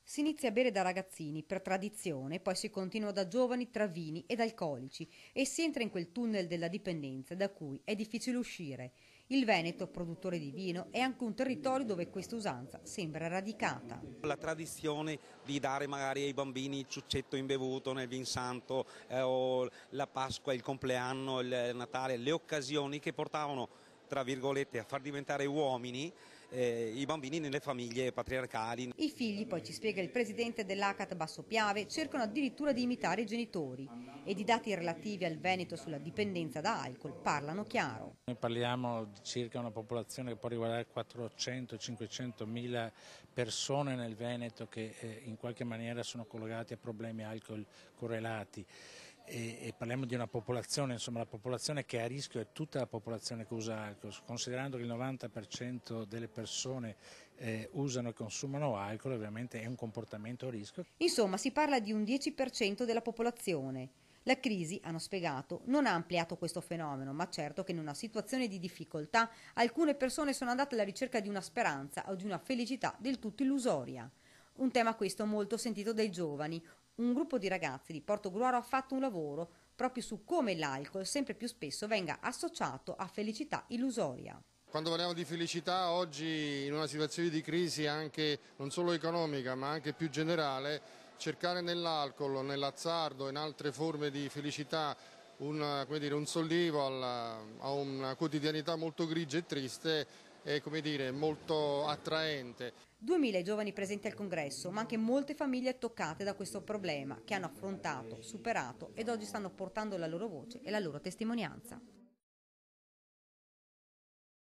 Si inizia a bere da ragazzini per tradizione, poi si continua da giovani tra vini ed alcolici e si entra in quel tunnel della dipendenza da cui è difficile uscire. Il Veneto, produttore di vino, è anche un territorio dove questa usanza sembra radicata. La tradizione di dare magari ai bambini il ciuccetto imbevuto nel vin santo o la Pasqua, il compleanno, il Natale, le occasioni che portavano tra virgolette a far diventare uomini i bambini nelle famiglie patriarcali. I figli, poi ci spiega il presidente dell'ACAT Basso Piave, cercano addirittura di imitare i genitori ed i dati relativi al Veneto sulla dipendenza da alcol parlano chiaro. Noi parliamo di circa una popolazione che può riguardare 400-500 mila persone nel Veneto che in qualche maniera sono collegate a problemi alcol correlati. E parliamo di una popolazione, insomma la popolazione che è a rischio è tutta la popolazione che usa alcol, considerando che il 90% delle persone usano e consumano alcol, ovviamente è un comportamento a rischio. Insomma, si parla di un 10% della popolazione. La crisi, hanno spiegato, non ha ampliato questo fenomeno, ma certo che in una situazione di difficoltà alcune persone sono andate alla ricerca di una speranza o di una felicità del tutto illusoria. Un tema questo molto sentito dai giovani. Un gruppo di ragazzi di Portogruaro ha fatto un lavoro proprio su come l'alcol sempre più spesso venga associato a felicità illusoria. Quando parliamo di felicità oggi in una situazione di crisi anche non solo economica ma anche più generale, cercare nell'alcol, nell'azzardo, in altre forme di felicità un sollievo a una quotidianità molto grigia e triste è molto attraente. 2000 giovani presenti al congresso, ma anche molte famiglie toccate da questo problema che hanno affrontato, superato ed oggi stanno portando la loro voce e la loro testimonianza.